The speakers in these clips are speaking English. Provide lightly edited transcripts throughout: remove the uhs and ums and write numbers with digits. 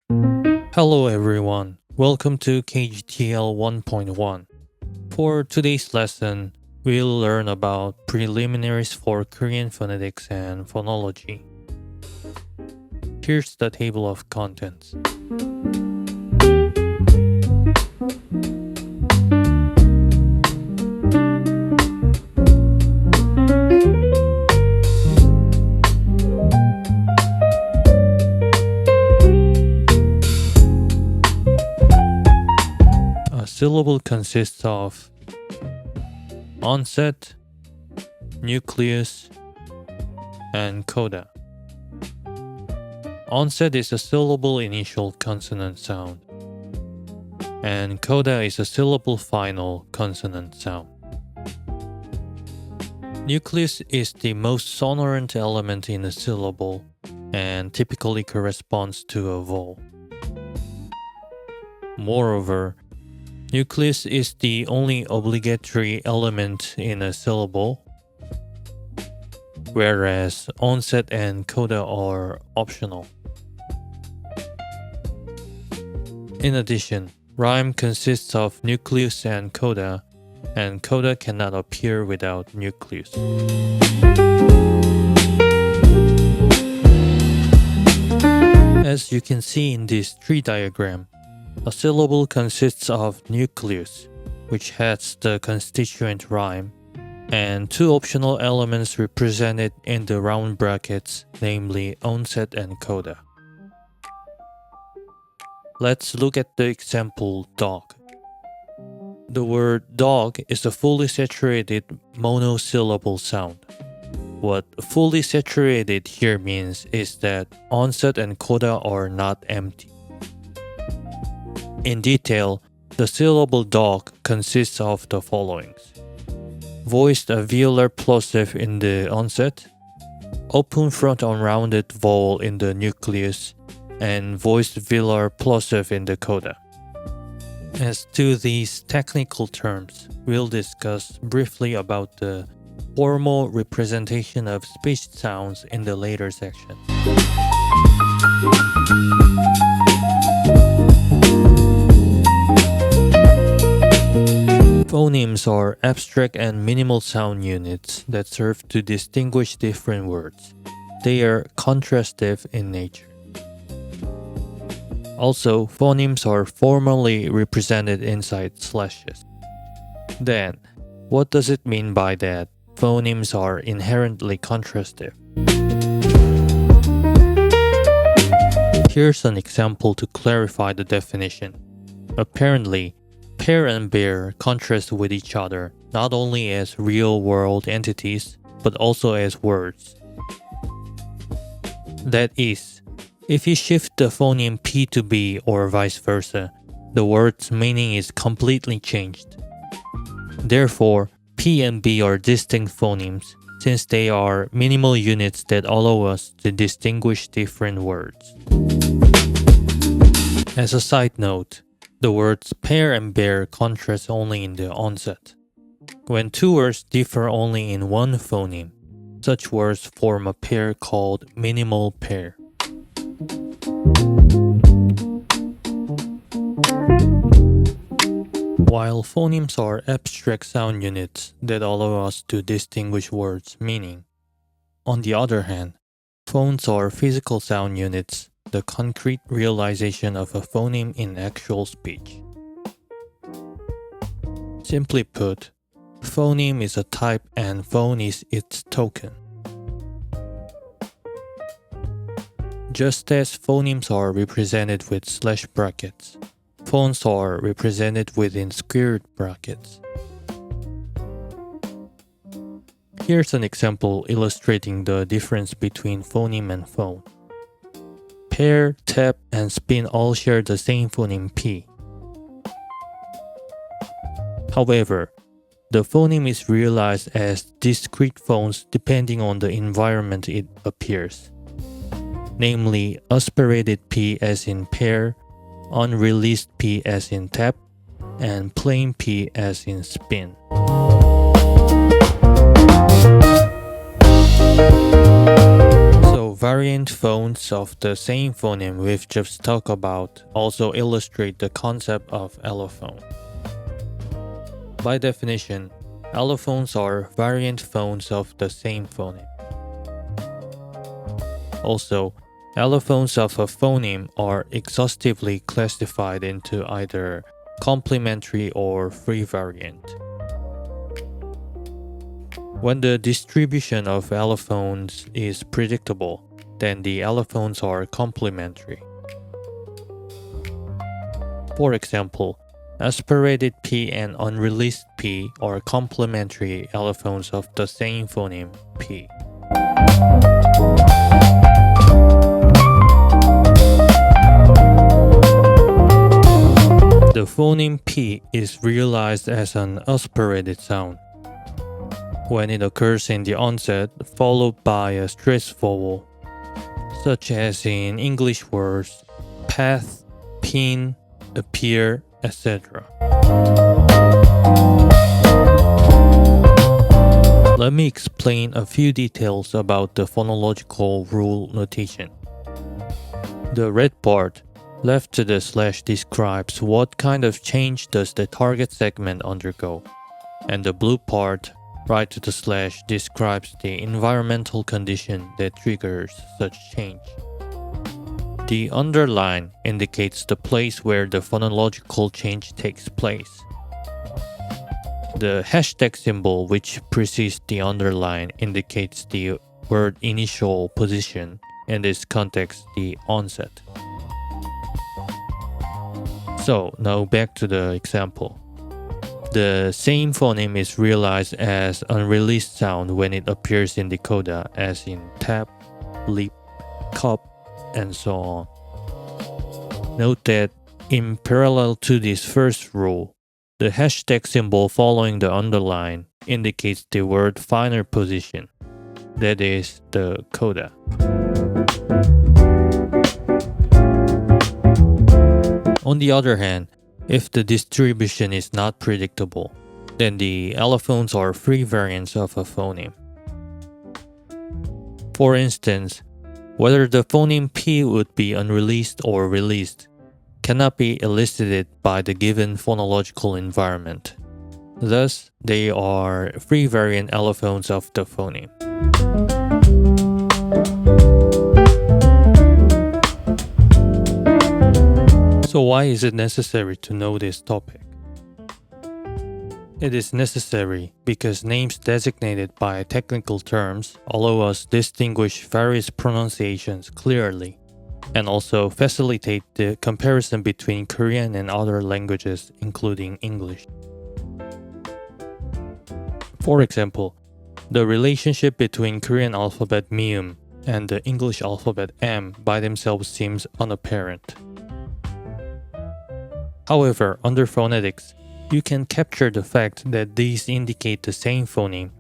Hello everyone, welcome to KGTL 1.1. For today's lesson, we'll learn about preliminaries for Korean phonetics and phonology. Here's the table of contents. A syllable consists of onset, nucleus, and coda. Onset is a syllable initial consonant sound, and coda is a syllable final consonant sound. Nucleus is the most sonorant element in a syllable and typically corresponds to a vowel. Moreover, nucleus is the only obligatory element in a syllable, whereas onset and coda are optional. In addition, rhyme consists of nucleus and coda cannot appear without nucleus. As you can see in this tree diagram, a syllable consists of nucleus, which has the constituent rhyme, and two optional elements represented in the round brackets, namely onset and coda. Let's look at the example dog. The word dog is a fully saturated monosyllable sound. What fully saturated here means is that onset and coda are not empty. In detail, the syllable dog consists of the followings: voiced velar plosive in the onset, open front unrounded vowel in the nucleus, and voiced velar plosive in the coda. As to these technical terms, we'll discuss briefly about the formal representation of speech sounds in the later section. Phonemes are abstract and minimal sound units that serve to distinguish different words. They are contrastive in nature. Also, phonemes are formally represented inside slashes. Then, what does it mean by that phonemes are inherently contrastive? Here's an example to clarify the definition. Apparently, pear and bear contrast with each other not only as real-world entities, but also as words. That is, if you shift the phoneme P to B or vice versa, the word's meaning is completely changed. Therefore, P and B are distinct phonemes since they are minimal units that allow us to distinguish different words. As a side note, the words pear and bear contrast only in the onset. When two words differ only in one phoneme, such words form a pair called minimal pair. While phonemes are abstract sound units that allow us to distinguish words' meaning, on the other hand, phones are physical sound units, the concrete realization of a phoneme in actual speech. Simply put, phoneme is a type and phone is its token. Just as phonemes are represented with slash brackets, phones are represented within squared brackets. Here's an example illustrating the difference between phoneme and phone. Pair, tap, and spin all share the same phoneme P. However, the phoneme is realized as discrete phones depending on the environment it appears, namely aspirated P as in pair, unreleased P as in tap, and plain P as in spin. So variant phones of the same phoneme we've just talked about also illustrate the concept of allophone. By definition, allophones are variant phones of the same phoneme. Also, allophones of a phoneme are exhaustively classified into either complementary or free variant. When the distribution of allophones is predictable, then the allophones are complementary. For example, aspirated P and unreleased P are complementary allophones of the same phoneme P. The phoneme P is realized as an aspirated sound when it occurs in the onset followed by a stressed vowel, such as in English words path, pin, appear, etc. Let me explain a few details about the phonological rule notation. The red part left to the slash describes what kind of change does the target segment undergo, and the blue part right to the slash describes the environmental condition that triggers such change. The underline indicates the place where the phonological change takes place. The hashtag symbol which precedes the underline indicates the word initial position, in this context the onset. So now back to the example. The same phoneme is realized as unreleased sound when it appears in the coda, as in tap, lip, cup, and so on. Note that in parallel to this first rule, the hashtag symbol following the underline indicates the word finer position, that is, the coda. On the other hand, if the distribution is not predictable, then the allophones are free variants of a phoneme. For instance, whether the phoneme P would be unreleased or released cannot be elicited by the given phonological environment. Thus, they are free variant allophones of the phoneme. So why is it necessary to know this topic? It is necessary because names designated by technical terms allow us distinguish various pronunciations clearly and also facilitate the comparison between Korean and other languages, including English. For example, the relationship between Korean alphabet mium and the English alphabet M by themselves seems unapparent. However, under phonetics, you can capture the fact that these indicate the same phoneme,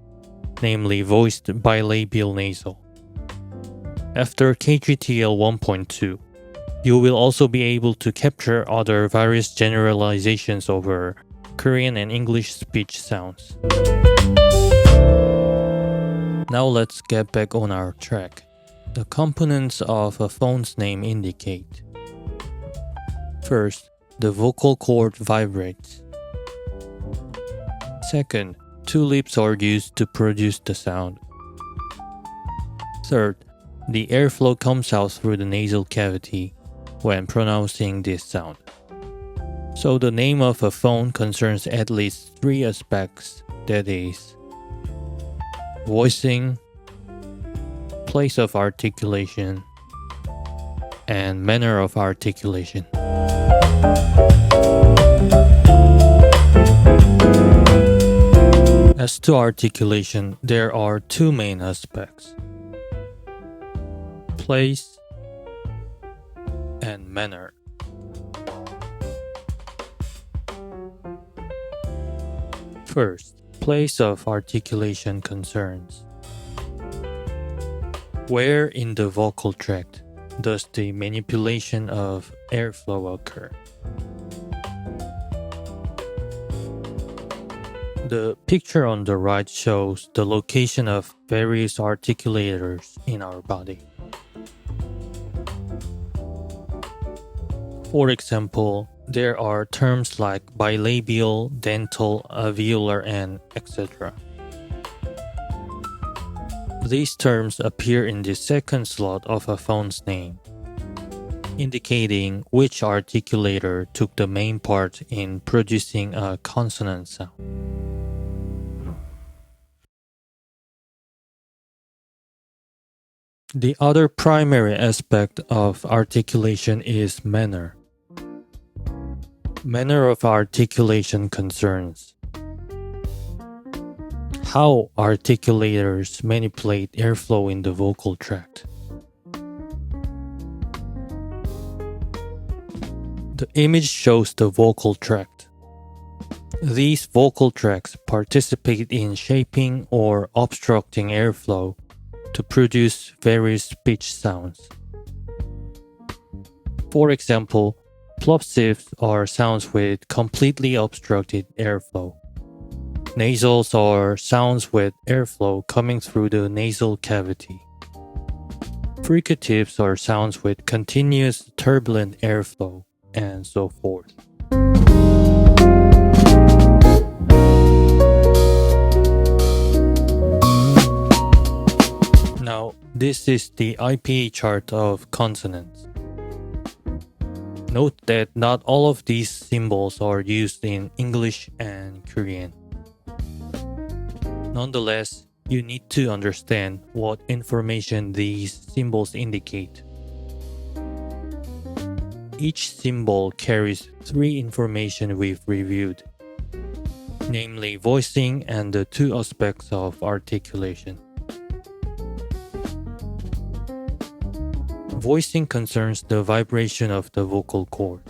namely voiced bilabial nasal. After KGTL 1.2, you will also be able to capture other various generalizations over Korean and English speech sounds. Now let's get back on our track. The components of a phone's name indicate: first, the vocal cord vibrates. Second, two lips are used to produce the sound. Third, the airflow comes out through the nasal cavity when pronouncing this sound. So the name of a phone concerns at least three aspects, that is, voicing, place of articulation, and manner of articulation. As to articulation, there are two main aspects: place and manner. First, place of articulation concerns: where in the vocal tract does the manipulation of airflow occur? The picture on the right shows the location of various articulators in our body. For example, there are terms like bilabial, dental, alveolar, and etc. These terms appear in the second slot of a phone's name, indicating which articulator took the main part in producing a consonant sound. The other primary aspect of articulation is manner. Manner of articulation concerns how articulators manipulate airflow in the vocal tract. The image shows the vocal tract. These vocal tracts participate in shaping or obstructing airflow to produce various pitch sounds. For example, plosives are sounds with completely obstructed airflow. Nasals are sounds with airflow coming through the nasal cavity. Fricatives are sounds with continuous turbulent airflow, and so forth. Now, this is the IPA chart of consonants. Note that not all of these symbols are used in English and Korean. Nonetheless, you need to understand what information these symbols indicate. Each symbol carries three information we've reviewed, namely voicing and the two aspects of articulation. Voicing concerns the vibration of the vocal cord.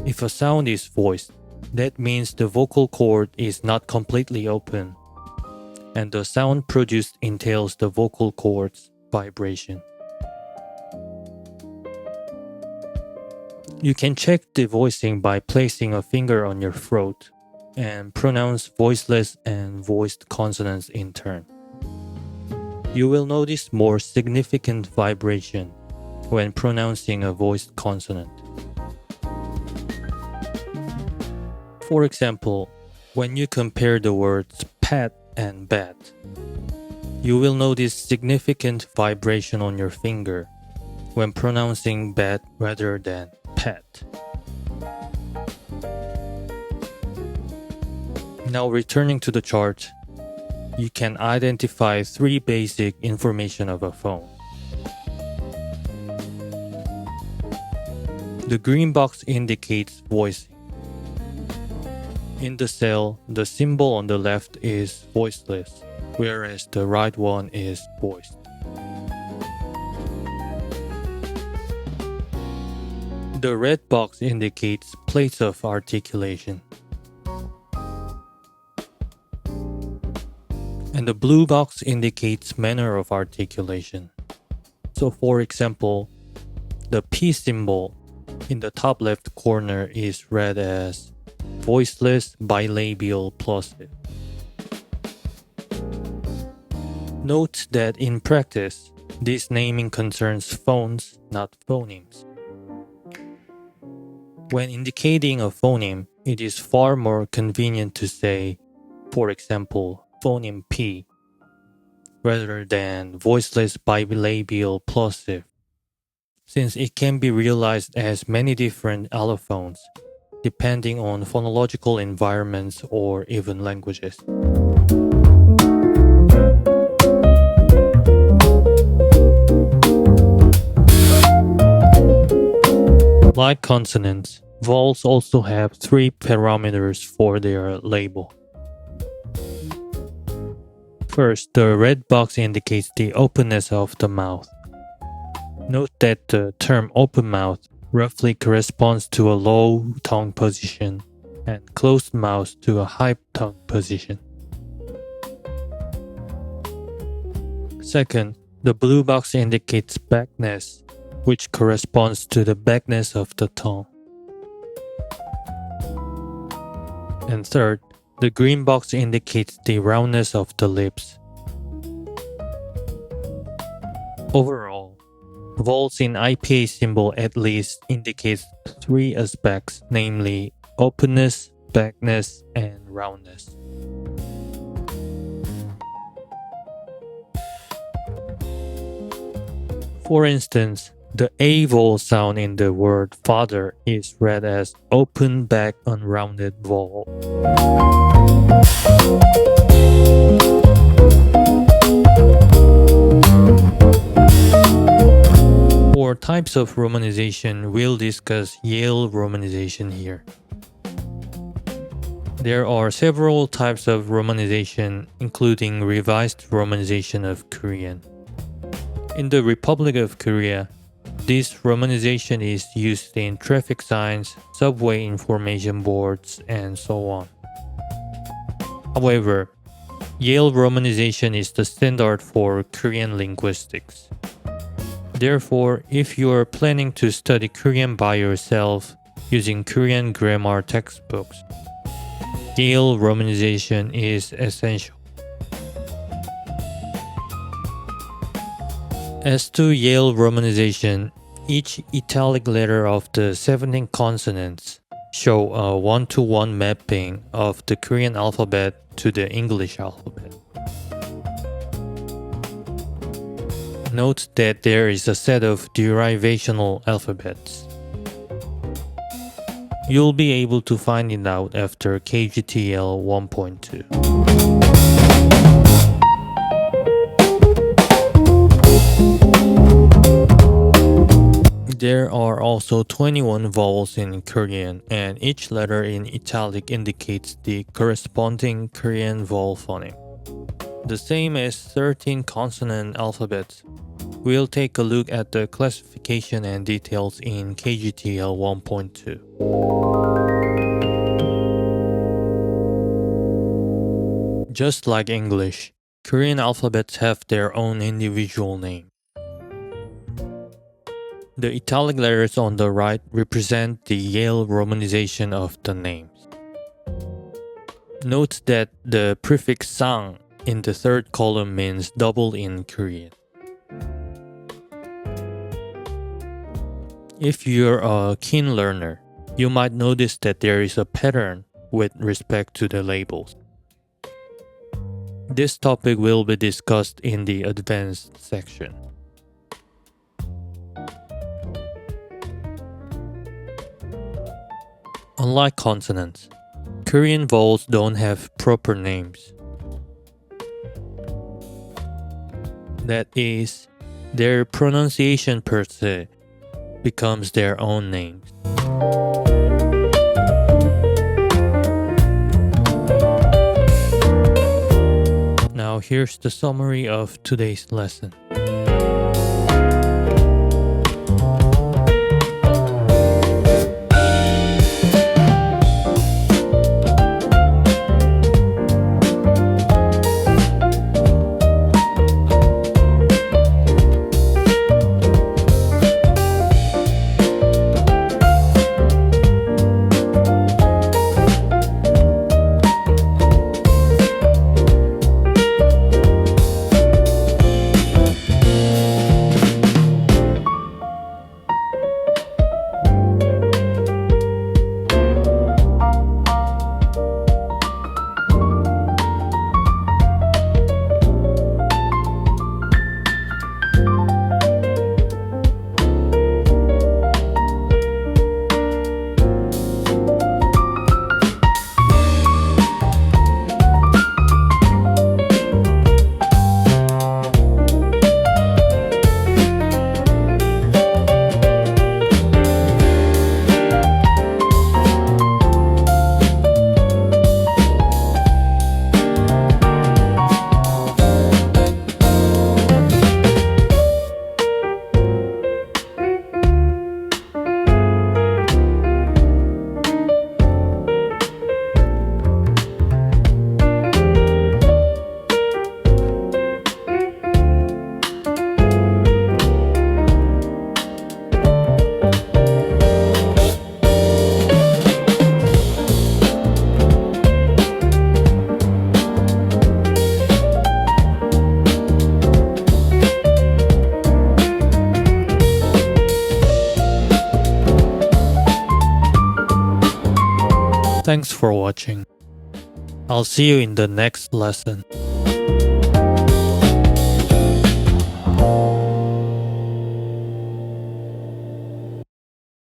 If a sound is voiced, that means the vocal cord is not completely open, and the sound produced entails the vocal cord's vibration. You can check the voicing by placing a finger on your throat and pronounce voiceless and voiced consonants in turn. You will notice more significant vibration when pronouncing a voiced consonant. For example, when you compare the words pat and bat, you will notice significant vibration on your finger when pronouncing bat rather than pat. Now returning to the chart, you can identify three basic information of a phone. The green box indicates voicing. In the cell, the symbol on the left is voiceless, whereas the right one is voiced. The red box indicates place of articulation. And the blue box indicates manner of articulation. So for example, the P symbol in the top left corner is read as voiceless bilabial plosive. Note that in practice, this naming concerns phones, not phonemes. When indicating a phoneme, it is far more convenient to say, for example, phoneme P, rather than voiceless bilabial plosive, since it can be realized as many different allophones, depending on phonological environments or even languages. Like consonants, vowels also have three parameters for their label. First, the red box indicates the openness of the mouth. Note that the term open mouth roughly corresponds to a low tongue position and closed mouth to a high tongue position. Second, the blue box indicates backness, which corresponds to the backness of the tongue. And third, the green box indicates the roundness of the lips. Overall, Vowels in IPA symbol at least indicates three aspects, namely openness, backness, and roundness. For instance, the A vowel sound in the word father is read as open back unrounded vowel. For types of romanization, we'll discuss Yale romanization here. There are several types of romanization, including revised romanization of Korean. In the Republic of Korea, this romanization is used in traffic signs, subway information boards, and so on. However, Yale romanization is the standard for Korean linguistics. Therefore, if you are planning to study Korean by yourself using Korean grammar textbooks, Yale romanization is essential. As to Yale romanization, each italic letter of the 17 consonants show a one-to-one mapping of the Korean alphabet to the English alphabet. Note that there is a set of derivational alphabets. You'll be able to find it out after KGTL 1.2. There are also 21 vowels in Korean, and each letter in italic indicates the corresponding Korean vowel phoneme. The same as 13 consonant alphabets. We'll take a look at the classification and details in KGTL 1.2. Just like English, Korean alphabets have their own individual name. The italic letters on the right represent the Yale romanization of the names. Note that the prefix sang in the third column means double in Korean. If you're a keen learner, you might notice that there is a pattern with respect to the labels. This topic will be discussed in the advanced section. Unlike consonants, Korean vowels don't have proper names. That is, their pronunciation per se becomes their own names. Now here's the summary of today's lesson. Thanks for watching. I'll see you in the next lesson.